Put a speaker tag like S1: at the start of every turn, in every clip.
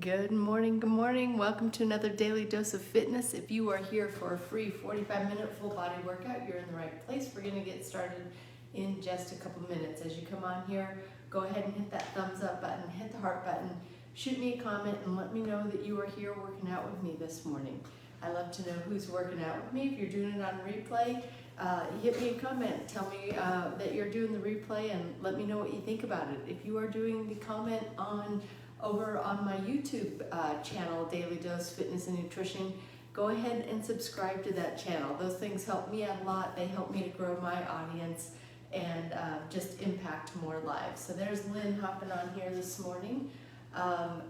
S1: Good morning. Welcome to another Daily Dose of Fitness. If you are here for a free 45-minute full body workout, you're in the right place. We're going to get started in just a couple minutes. As you come on here, go ahead and hit that thumbs up button, hit the heart button, shoot me a comment, and let me know that you are here working out with me this morning. I love to know who's working out with me. If you're doing it on replay, hit me a comment. Tell me that you're doing the replay and let me know what you think about it. If you are doing the comment over on my YouTube channel, Daily Dose Fitness and Nutrition, go ahead and subscribe to that channel. Those things help me out a lot. They help me to grow my audience and just impact more lives. So there's Lynn hopping on here this morning.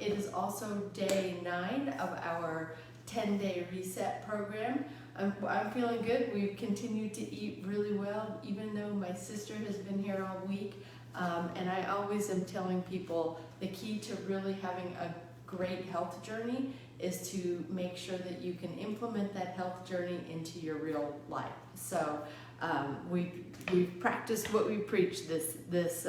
S1: It is also day 9 of our 10-day reset program. I'm feeling good. We've continued to eat really well, even though my sister has been here all week. And I always am telling people the key to really having a great health journey is to make sure that you can implement that health journey into your real life. So we've practiced what we preach this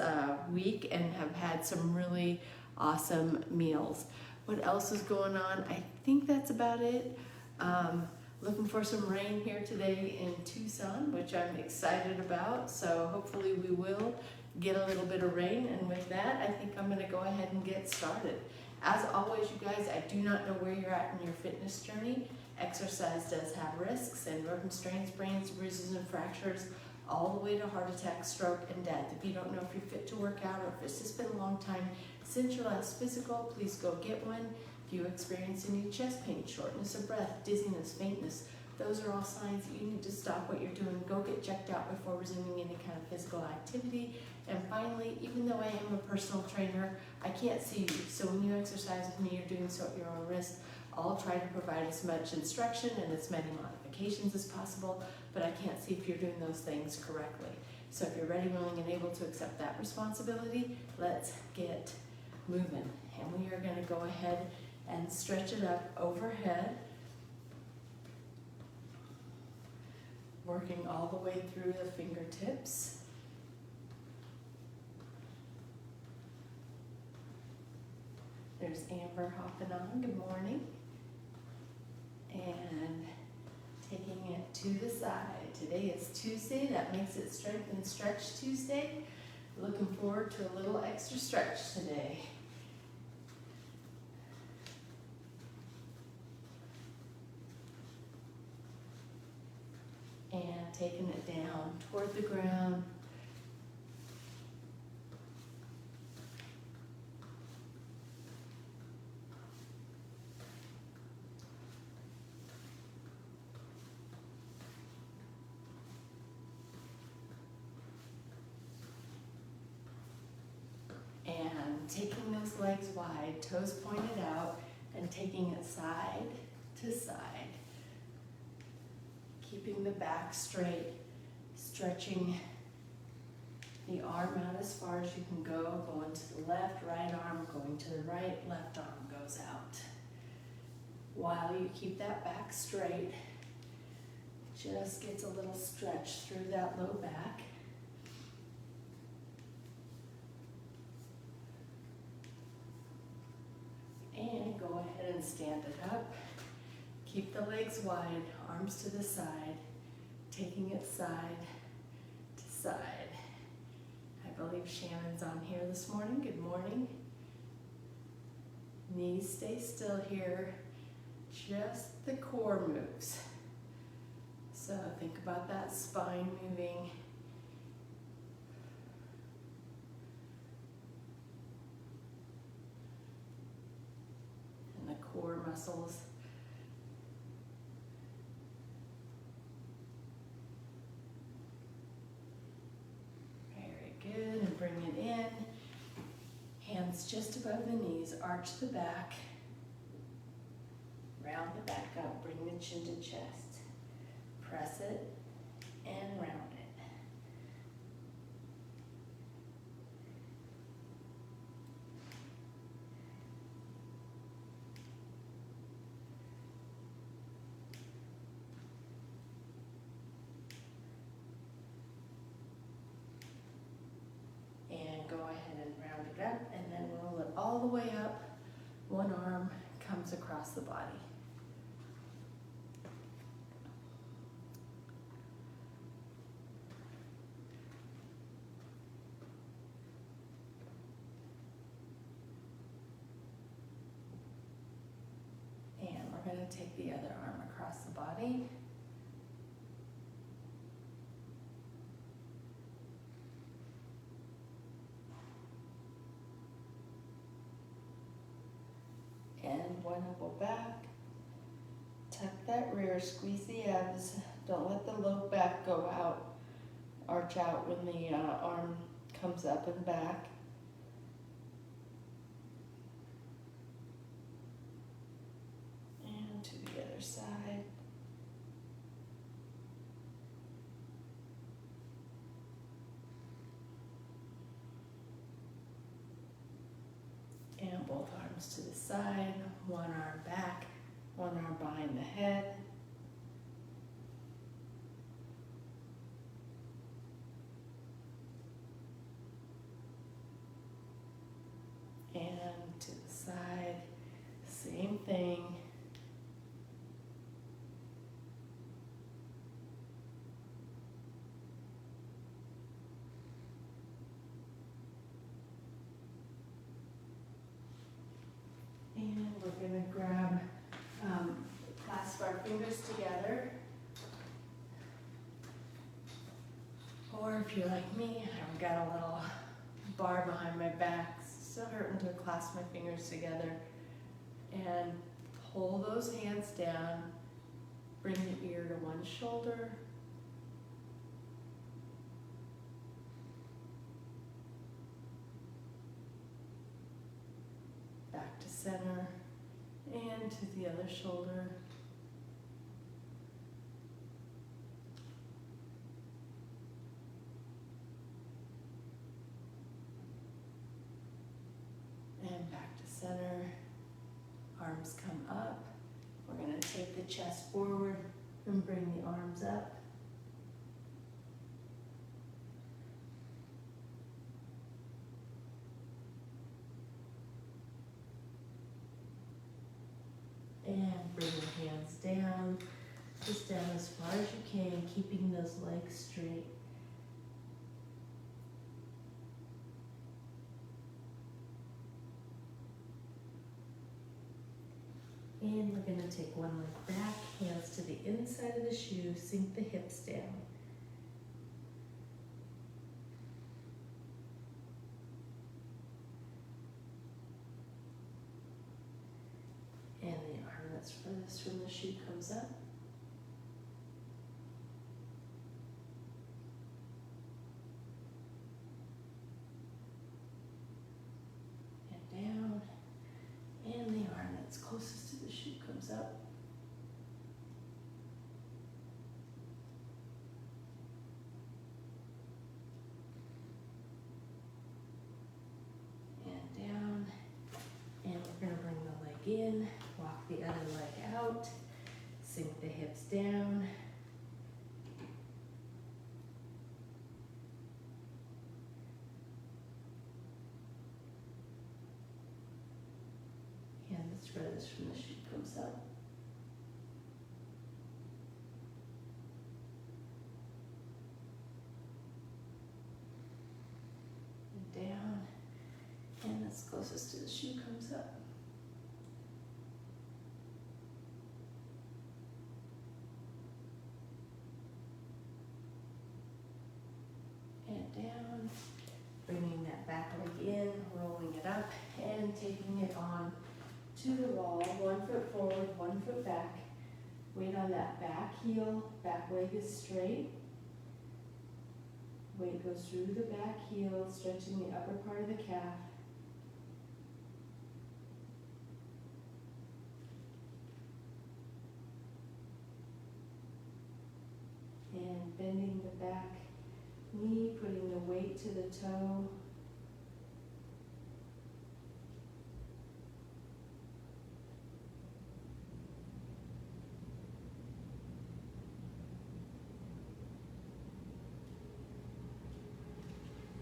S1: week and have had some really awesome meals. What else is going on? I think that's about it. Looking for some rain here today in Tucson, which I'm excited about. So hopefully we will get a little bit of rain, and with that, I think I'm gonna go ahead and get started. As always, you guys, I do not know where you're at in your fitness journey. Exercise does have risks, and broken strains, sprains, bruises, and fractures, all the way to heart attack, stroke, and death. If you don't know if you're fit to work out, or if it's just been a long time since your last physical, please go get one. If you experience any chest pain, shortness of breath, dizziness, faintness, those are all signs that you need to stop what you're doing. Go get checked out before resuming any kind of physical activity. And finally, even though I am a personal trainer, I can't see you. So when you exercise with me, you're doing so at your own risk. I'll try to provide as much instruction and as many modifications as possible, but I can't see if you're doing those things correctly. So if you're ready, willing, and able to accept that responsibility, let's get moving. And we are going to go ahead and stretch it up overhead, working all the way through the fingertips. There's Amber hopping on. Good morning. And taking it to the side. Today is Tuesday. That makes it Strength and Stretch Tuesday. Looking forward to a little extra stretch today. And taking it down toward the ground. And taking those legs wide, toes pointed out, and taking it side to side. Keeping the back straight, stretching the arm out as far as you can go, going to the left, right arm, going to the right, left arm goes out. While you keep that back straight, just gets a little stretch through that low back. And go ahead and stand it up. Keep the legs wide, arms to the side, taking it side to side. I believe Shannon's on here this morning. Good morning. Knees stay still here. Just the core moves. So think about that spine moving. And the core muscles. Good, and bring it in. Hands just above the knees, arch the back. Round the back up, bring the chin to chest. Press it and round it. Go ahead and round it up, and then roll it all the way up one arm comes across the body. And we're going to take the other arm across the body. And one elbow back. Tuck that rear, squeeze the abs. Don't let the low back go out, arch out when the arm comes up and back. And to the other side. And both arms to the side, one arm back, one arm behind the head. And to the side, same thing. And we're going to grab, clasp our fingers together. Or if you're like me, I've got a little bar behind my back, still hurting to clasp my fingers together. And pull those hands down, bring the ear to one shoulder. Back to center, and to the other shoulder. And back to center. Arms come up. We're going to take the chest forward and bring the arms up. And bring your hands down, just down as far as you can, keeping those legs straight. And we're going to take one leg back, hands to the inside of the shoe, sink the hips down. And the arm that's furthest from the shoe comes up. And down. And the arm that's closest to the shoe comes up. And down. And we're going to bring the leg in, walk the other leg out, sink the hips down. And that's furthest from the shoe comes up. And down. And that's closest to the shoe comes up. And down. Bringing that back leg in, rolling it up, and taking it on to the wall. 1 foot forward, 1 foot back. Weight on that back heel, back leg is straight. Weight goes through the back heel, stretching the upper part of the calf. And bending the back knee, putting the weight to the toe.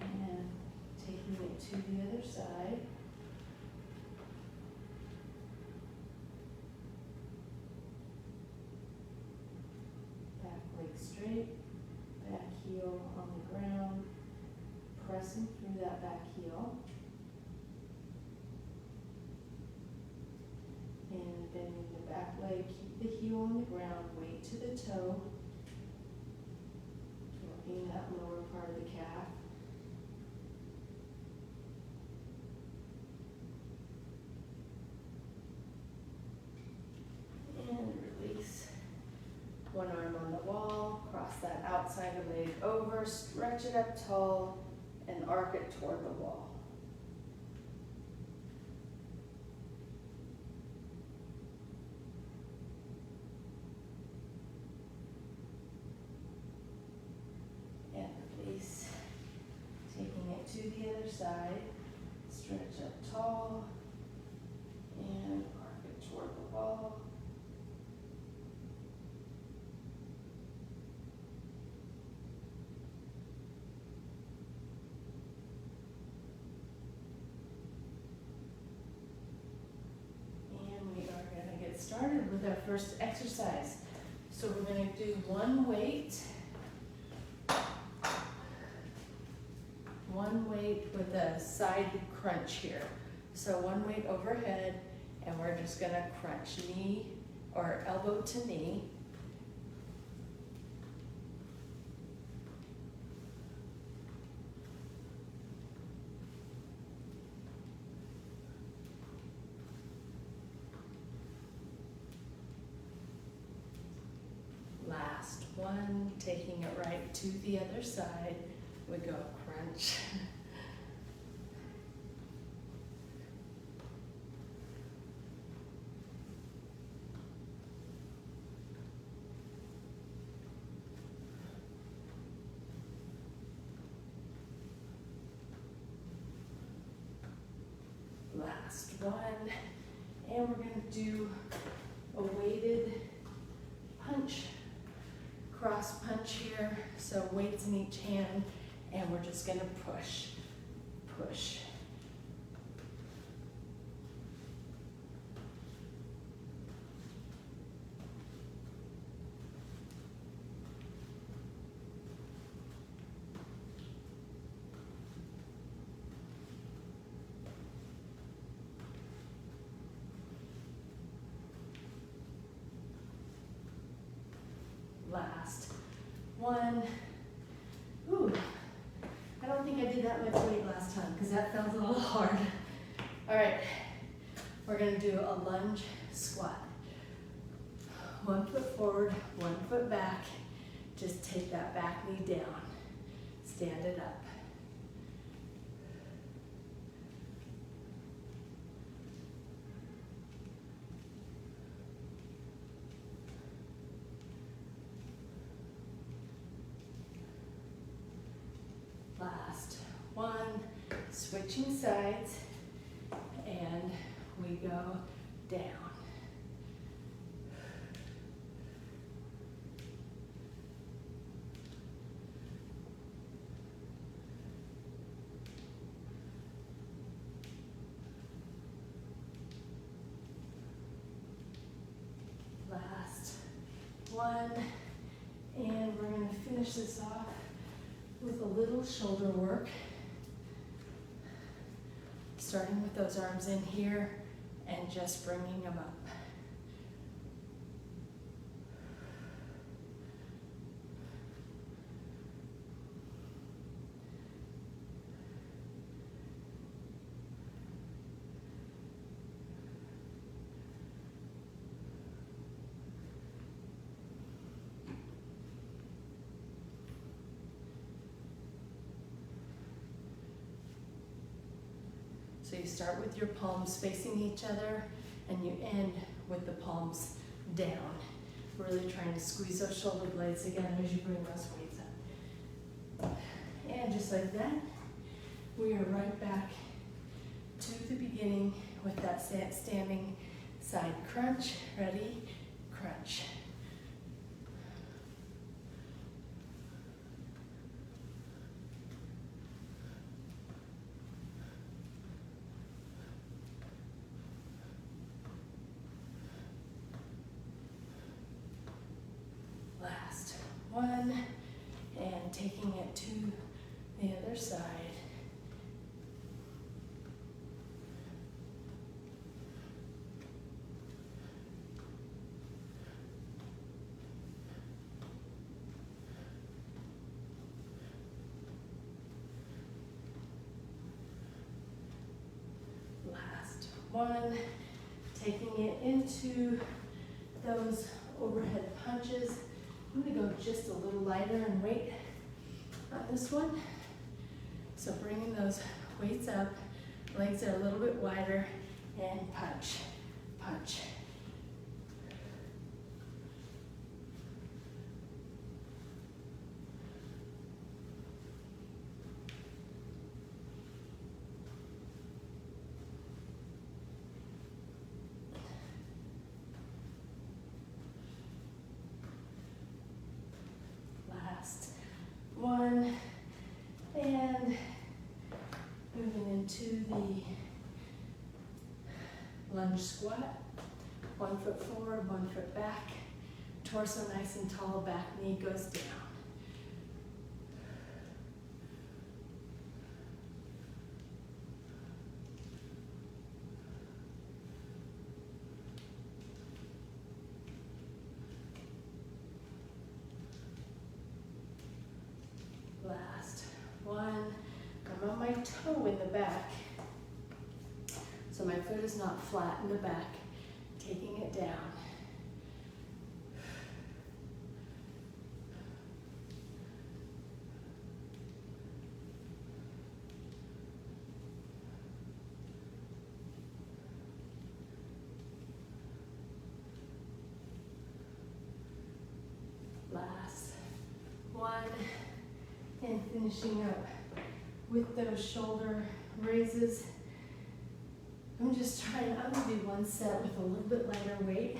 S1: And taking it to the other side. straight, back heel on the ground, pressing through that back heel. And bending the back leg, keep the heel on the ground, weight to the toe, working that lower part of the calf. And release. One arm on the wall, cross that outside leg over, stretch it up tall, and arc it toward the wall. And release. Taking it to the other side, stretch up tall, and arc it toward the wall. Started with our first exercise. So we're going to do one weight with a side crunch here. So one weight overhead, and we're just going to crunch knee or elbow to knee. Last one, taking it right to the other side, we go crunch. Last one, and we're going to do a weighted punch. Cross punch here, so weights in each hand, and we're just gonna push, push. Last one. Ooh, I don't think I did that much weight last time because that felt a little hard. All right, we're gonna do a lunge squat. 1 foot forward, 1 foot back. Just take that back knee down. Stand it up. Last one, switching sides, and we go down. Last one, and we're going to finish this off with a little shoulder work, starting with those arms in here and just bringing them up. So you start with your palms facing each other and you end with the palms down. Really trying to squeeze those shoulder blades together as you bring those weights up. And just like that, we are right back to the beginning with that standing side crunch. Ready? Crunch. Last one, and taking it to the other side. Last one, taking it into those overhead punches. I'm gonna go just a little lighter in weight on this one. So bringing those weights up, legs are a little bit wider, and punch, punch. Last one, and moving into the lunge squat. 1 foot forward, 1 foot back. Torso nice and tall, back knee goes down. Last one. I'm on my toe in the back, so my foot is not flat in the back, taking it down. Last one, and finishing up with those shoulder raises. I'm gonna do one set with a little bit lighter weight.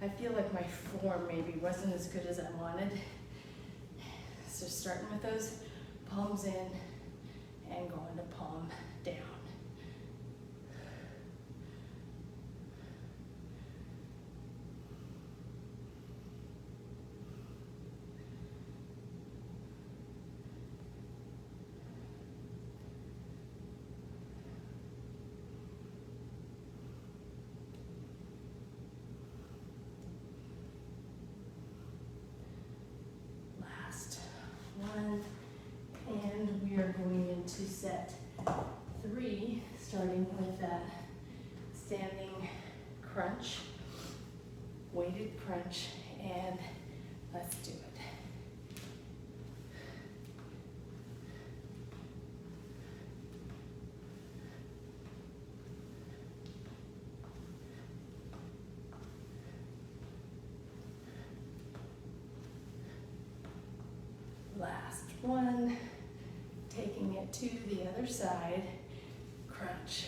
S1: I feel like my form maybe wasn't as good as I wanted. So starting with those palms in and going to palm down. And we are going into set 3, starting with that standing crunch, weighted crunch, and let's do it. Last one, taking it to the other side, crunch.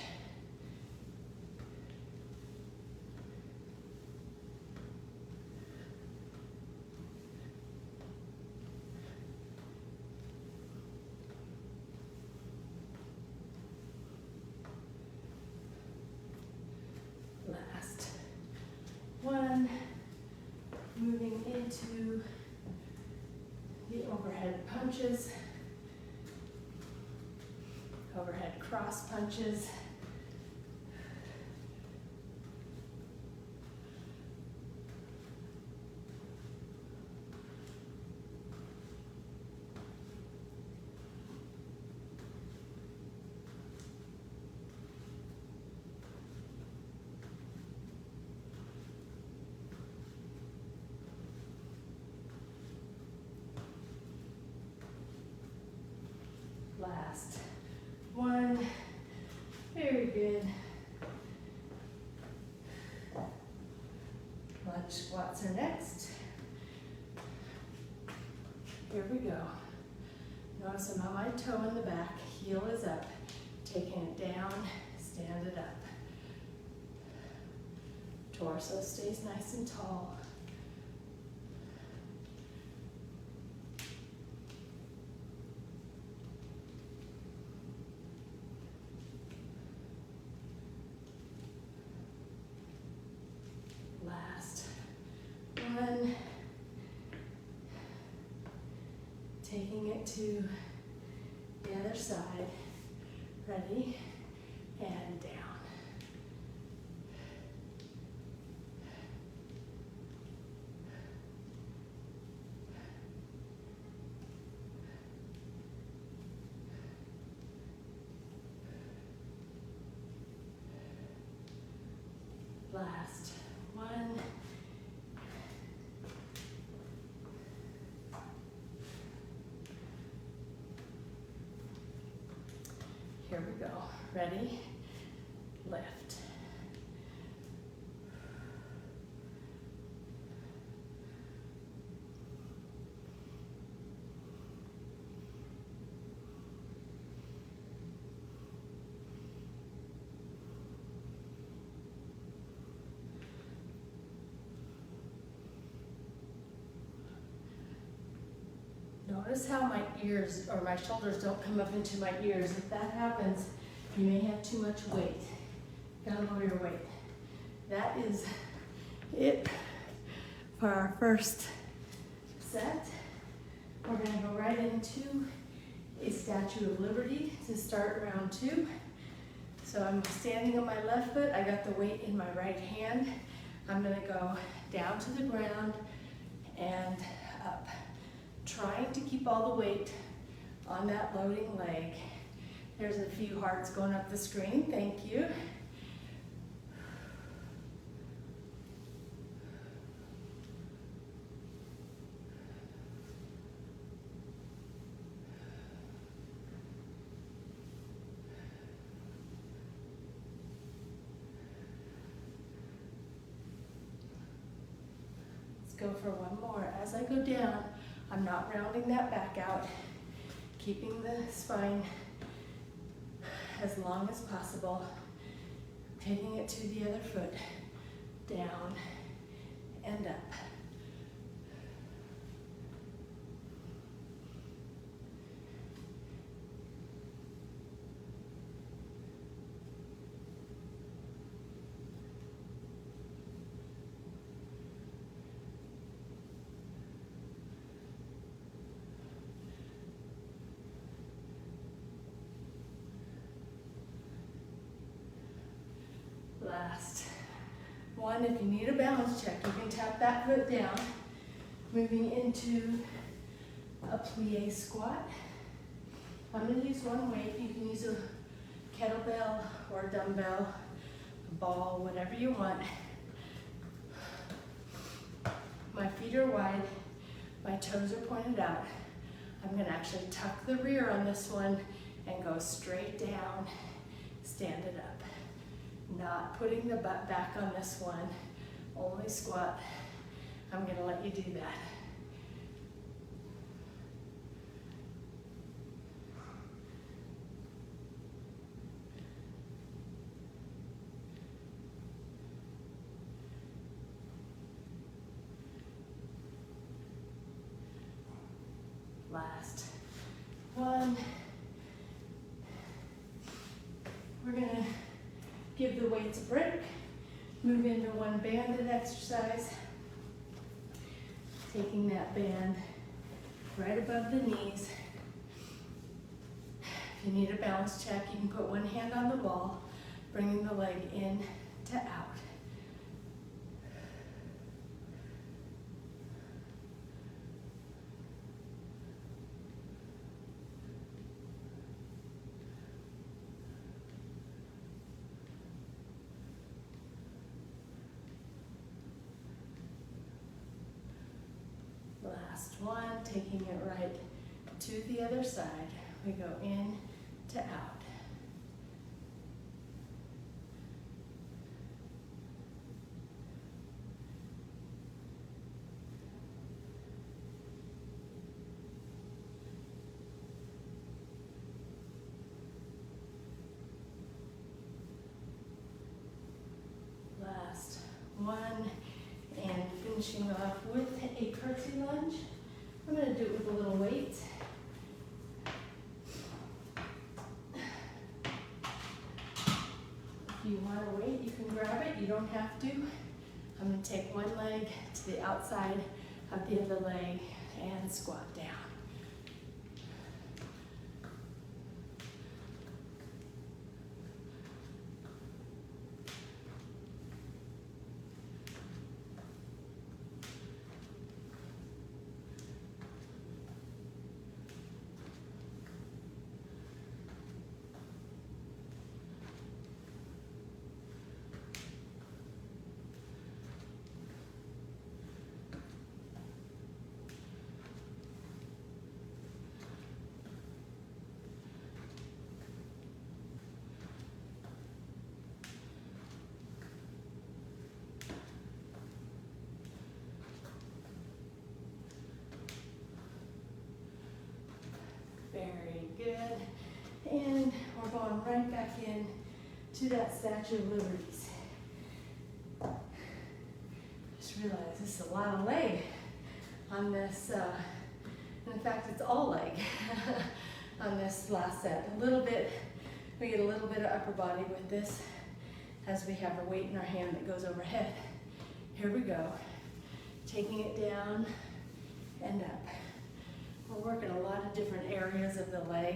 S1: Last one, moving into the overhead punches, overhead cross punches. Last one, very good. Lunge squats are next. Here we go. Notice I'm on my toe in the back, heel is up, taking it down, stand it up. Torso stays nice and tall. Last one, Taking it to the other side. Ready? And down. Last one. Here we go. Ready? Lift. Notice how my ears or my shoulders don't come up into my ears. If that happens, you may have too much weight. Gotta lower your weight. That is it for our first set. We're gonna go right into a Statue of Liberty to start round 2. So I'm standing on my left foot. I got the weight in my right hand. I'm gonna go down to the ground and up. Trying to keep all the weight on that loading leg. There's a few hearts going up the screen. Thank you. Let's go for one more. As I go down, I'm not rounding that back out, keeping the spine as long as possible, taking it to the other foot, down and up. Last one. If you need a balance check, you can tap that foot down. Moving into a plie squat. I'm going to use one weight. You can use a kettlebell or a dumbbell, a ball, whatever you want. My feet are wide. My toes are pointed out. I'm going to actually tuck the rear on this one and go straight down. Stand it up. Not putting the butt back on this one, only squat. I'm gonna let you do that. Last one. We're gonna give the weights a break. Move into one banded exercise. Taking that band right above the knees. If you need a balance check, you can put one hand on the ball, bringing the leg in to out. Last one, taking it right to the other side. We go in to out. Last one. And finishing off with a curtsy lunge. I'm going to do it with a little weight. If you want a weight, you can grab it. You don't have to. I'm going to take one leg to the outside of the other leg and squat down. And we're going right back in to that Statue of Liberties. Just realized this is a lot of leg on this, in fact it's all leg on this last set. A little bit, we get a little bit of upper body with this as we have a weight in our hand that goes overhead. Here we go, taking it down and up. We're working a lot of different areas of the leg.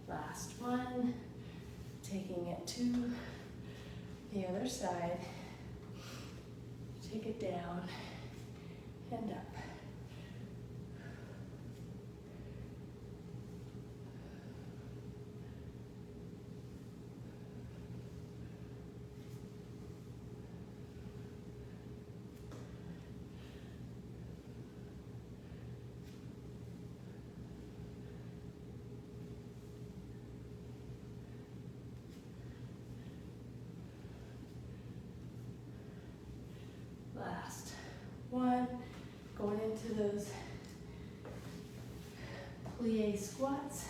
S1: Last one, taking it to the other side, take it down and up. Last one, going into those plie squats.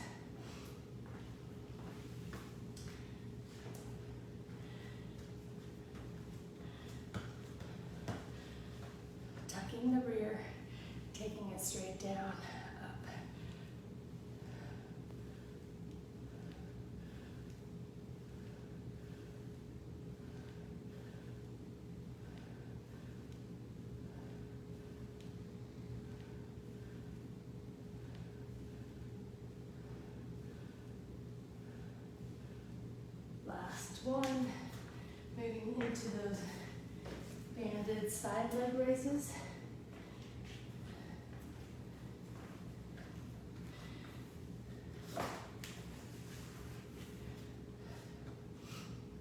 S1: Tucking the rear, taking it straight down, up. Last one, moving into those banded side leg raises.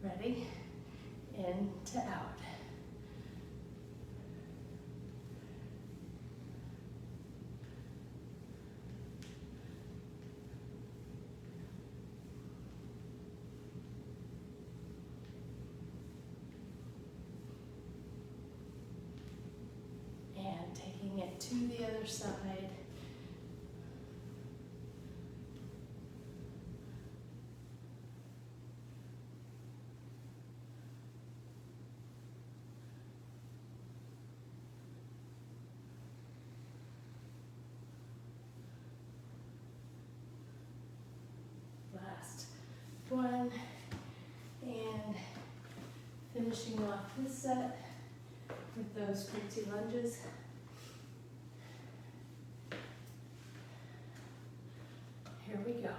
S1: Ready, in to out. Taking it to the other side. Last one, and finishing off this set with those squeaky lunges. Here we go.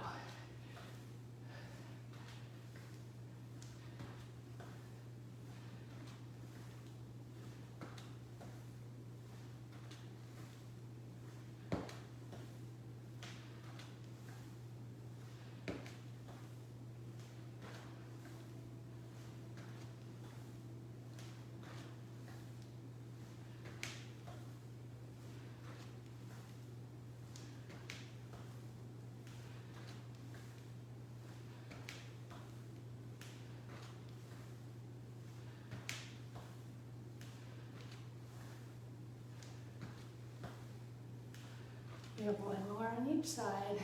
S1: We have one more on each side.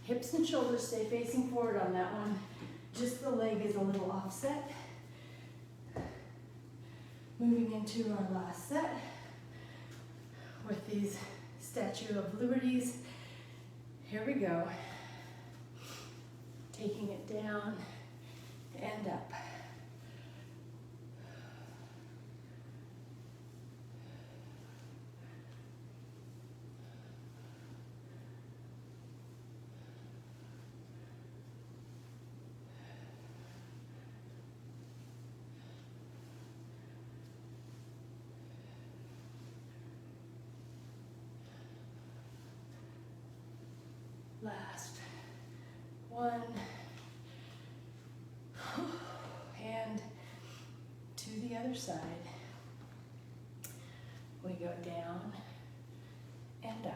S1: Hips and shoulders stay facing forward on that one. Just the leg is a little offset. Moving into our last set with these Statue of Liberties. Here we go. Taking it down and up. Last one, and to the other side. go down and up.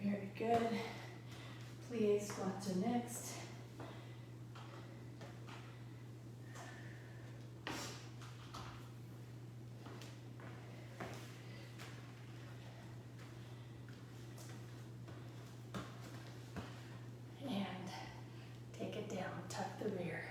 S1: Very good. Plie squats are next. And take it down, tuck the rear.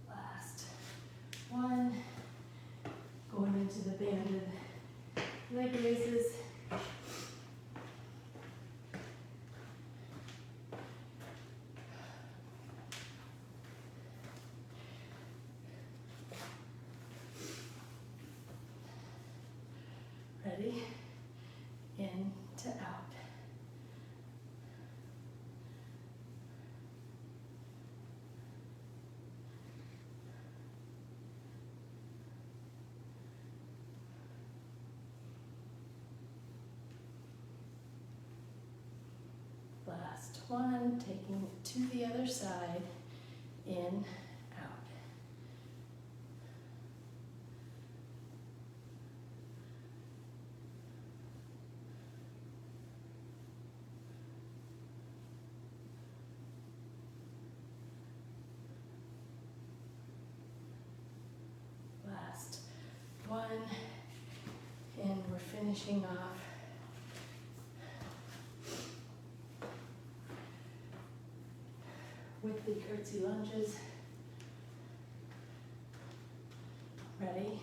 S1: Last one. Going into the banded leg raises. Ready? In to out. Last one, taking it to the other side, in, out. Last one, and we're finishing off with the curtsy lunges. Ready?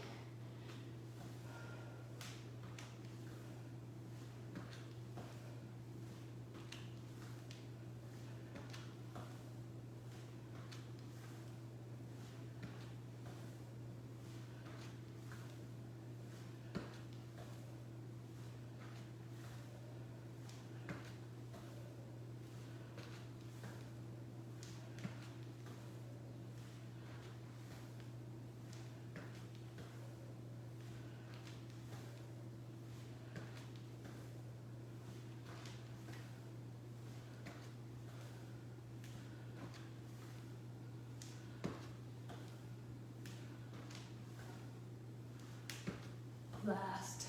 S1: Last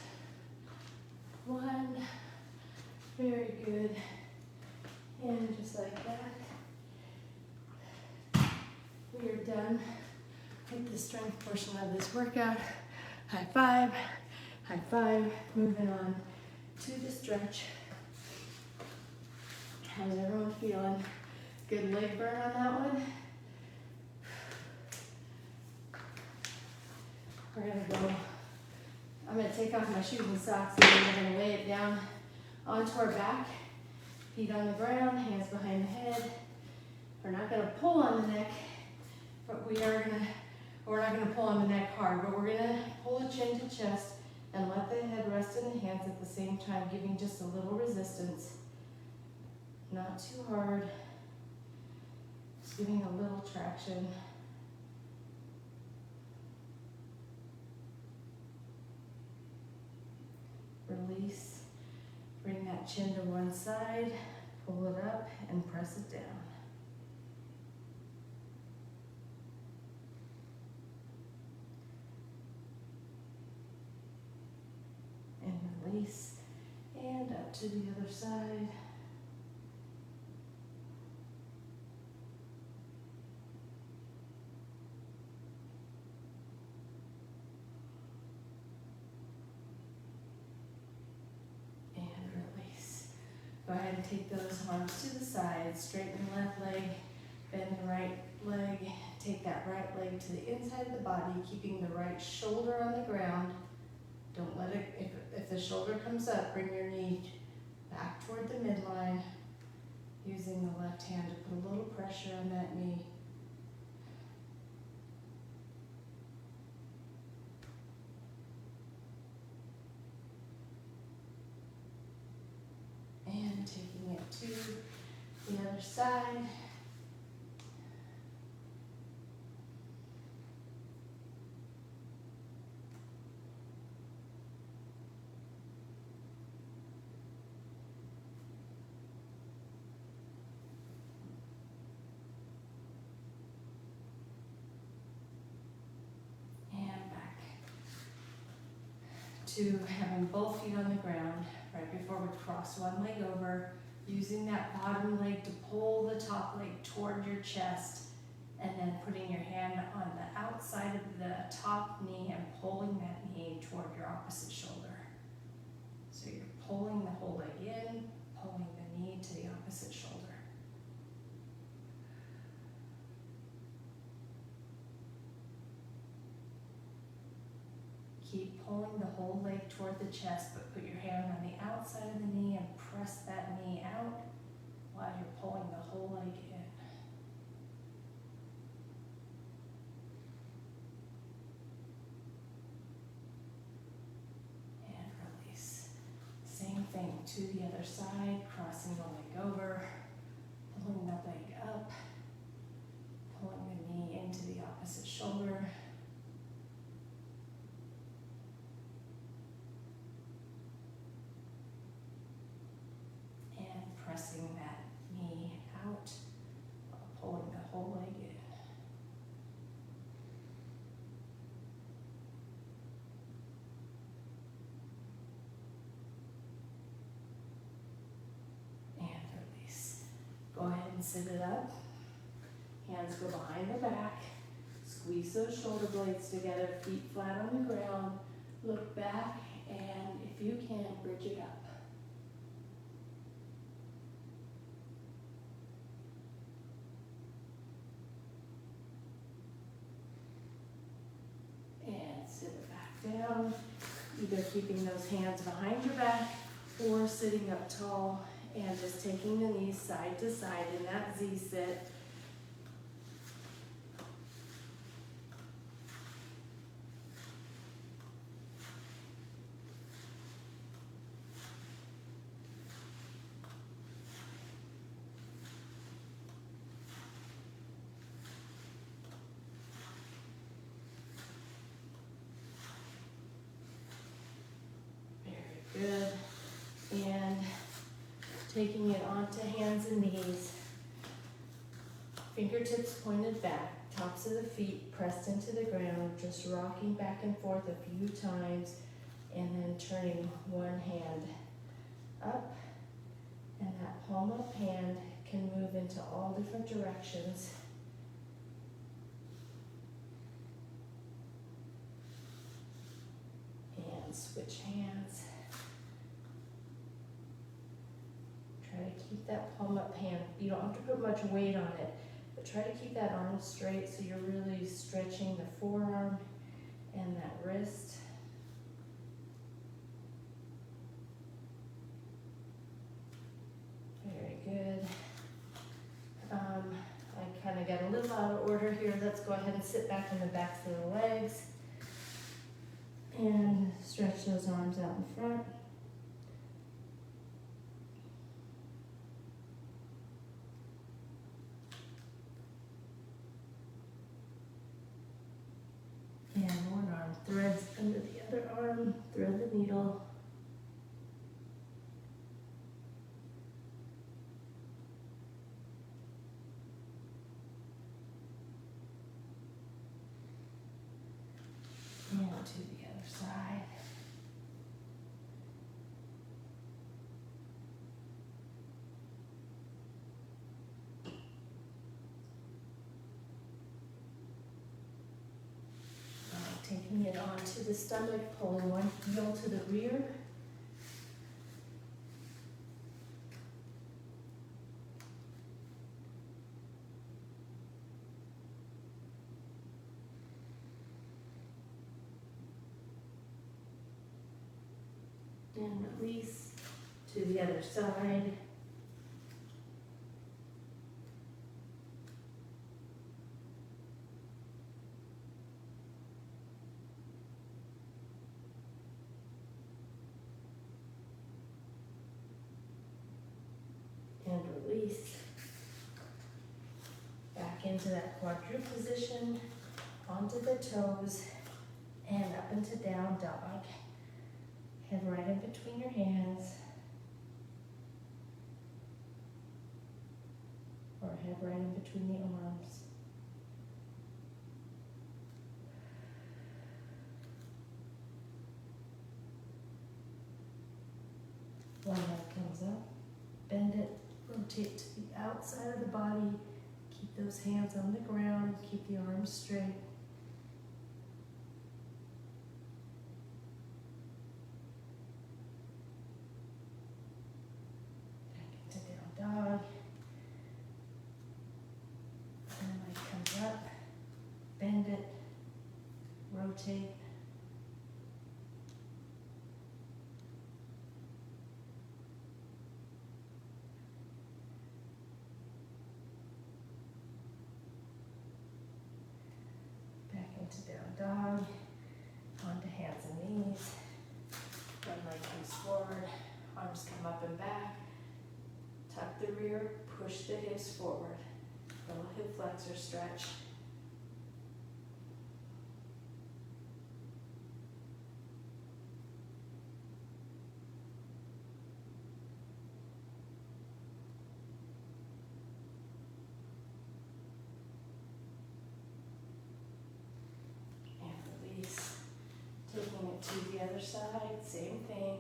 S1: one. Very good. And just like that, we are done with the strength portion of this workout. High five, high five. Moving on to the stretch. How's everyone feeling? Good leg burn on that one? We're gonna go. I'm gonna take off my shoes and socks and then we're gonna lay it down onto our back. Feet on the ground, hands behind the head. We're not gonna pull on the neck, but we're not gonna pull on the neck hard, but we're gonna pull the chin to chest and let the head rest in the hands at the same time, giving just a little resistance. Not too hard, just giving a little traction. Release, bring that chin to one side, pull it up and press it down. And release, and up to the other side. Go ahead and take those arms to the side, straighten the left leg, Bend the right leg, take that right leg to the inside of the body, keeping the right shoulder on the ground. Don't let it, if the shoulder comes up, bring your knee back toward the midline, using the left hand to put a little pressure on that knee. And taking it to the other side. To having both feet on the ground right before we cross one leg over, using that bottom leg to pull the top leg toward your chest, and then putting your hand on the outside of the top knee and pulling that knee toward your opposite shoulder. So you're pulling the whole leg in, pulling the knee to the opposite shoulder. Keep pulling the whole leg toward the chest, but put your hand on the outside of the knee and press that knee out while you're pulling the whole leg in. And release. Same thing to the other side, crossing the leg over, pulling the leg up, pulling the knee into the opposite shoulder. Pressing that knee out, pulling the whole leg in. And release. Go ahead and sit it up. Hands go behind the back. Squeeze those shoulder blades together, feet flat on the ground. Look back, and if you can, bridge it up. Down, either keeping those hands behind your back or sitting up tall and just taking the knees side to side in that Z sit. Good. And taking it onto hands and knees. Fingertips pointed back, tops of the feet pressed into the ground, just rocking back and forth a few times, and then turning one hand up, and that palm up hand can move into all different directions. And switch hands. Try to keep that palm up hand. You don't have to put much weight on it, but try to keep that arm straight so you're really stretching the forearm and that wrist. Very good. I kind of got a little out of order here. Let's go ahead and sit back on the backs of the legs and stretch those arms out in front. And one arm threads under the other arm, thread the needle. And to the other side. Taking it onto the stomach, pulling one heel to the rear. And release to the other side. And release. Back into that quadruped position, onto the toes, and up into down dog. Head right in between your hands. Or head right in between the arms. One leg comes up, bend it, rotate to the outside of the body. Keep those hands on the ground, keep the arms straight. Back into down dog. And leg comes up, bend it, rotate. To down dog, onto hands and knees. One leg comes forward, arms come up and back. Tuck the rear, push the hips forward. Little hip flexor stretch. Taking it to the other side, same thing.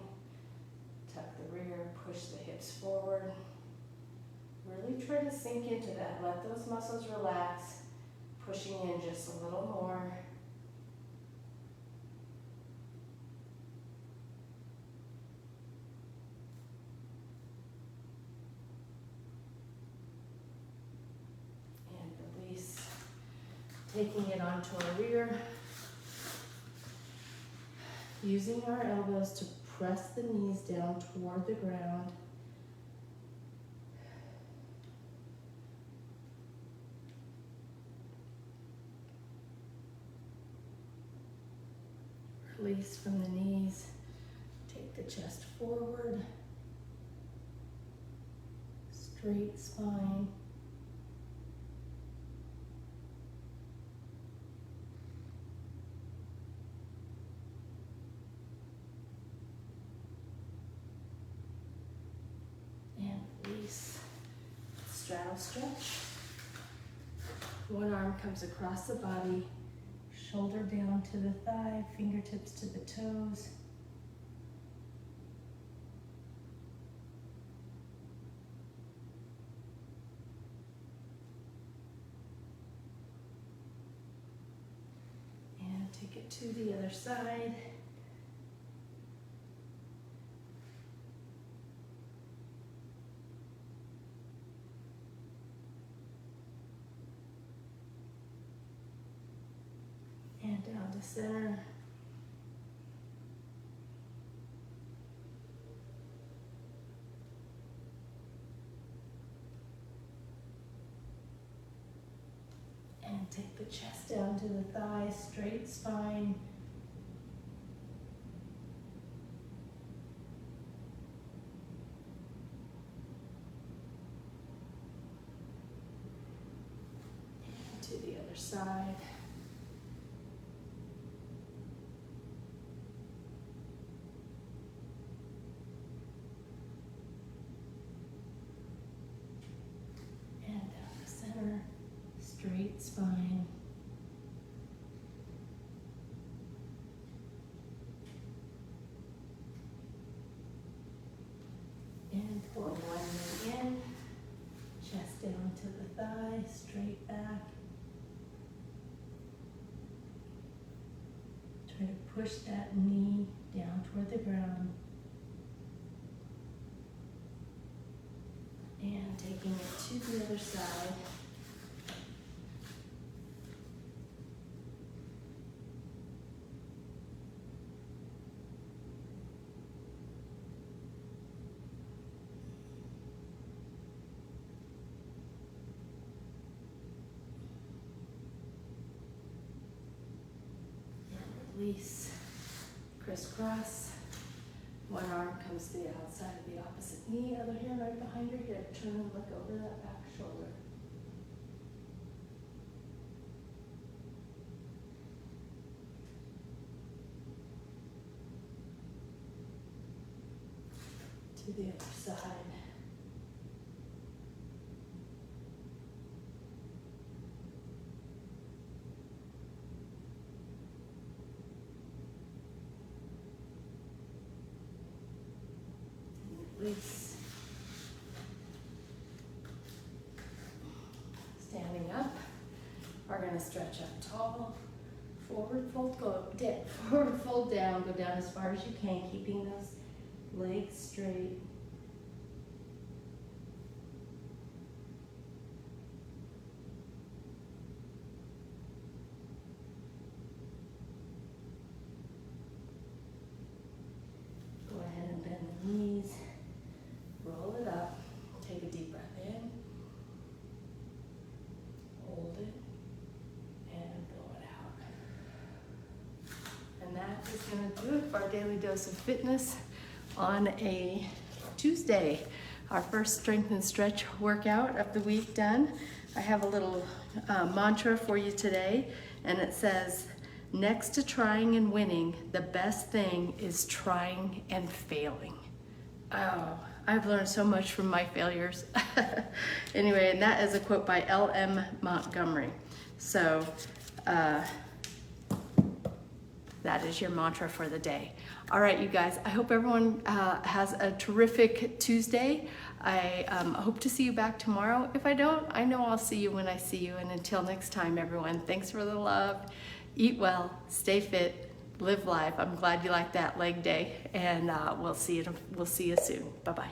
S1: Tuck the rear, push the hips forward. Really try to sink into that. Let those muscles relax. Pushing in just a little more. And release. Taking it onto our rear. Using our elbows to press the knees down toward the ground. Release from the knees. Take the chest forward. Straight spine. Straddle stretch. One arm comes across the body, shoulder down to the thigh, fingertips to the toes. And take it to the other side. And down to center. And take the chest down to the thighs, straight spine. And to the other side. Straight spine. And pulling one leg in, chest down to the thigh, straight back. Try to push that knee down toward the ground. And taking it to the other side. release, crisscross. One arm comes to the outside of the opposite knee, other hand right behind her. Here, turn and look over that back shoulder. To the other side. Release. Standing up, we're going to stretch up tall. Forward fold, forward fold down, go down as far as you can, keeping those legs straight. Go ahead and bend the knees. Roll it up. Take a deep breath in. Hold it. And blow it out. And that is going to do it for our daily dose of fitness on a Tuesday. Our first strength and stretch workout of the week done. I have a little mantra for you today, and it says, next to trying and winning, the best thing is trying and failing. Oh, I've learned so much from my failures. Anyway, and that is a quote by L.M. Montgomery. So that is your mantra for the day. All right, you guys, I hope everyone has a terrific Tuesday. I hope to see you back tomorrow. If I don't, I know I'll see you when I see you. And until next time, everyone, thanks for the love. Eat well, stay fit, live life. I'm glad you liked that leg day, and we'll see you soon. Bye-bye.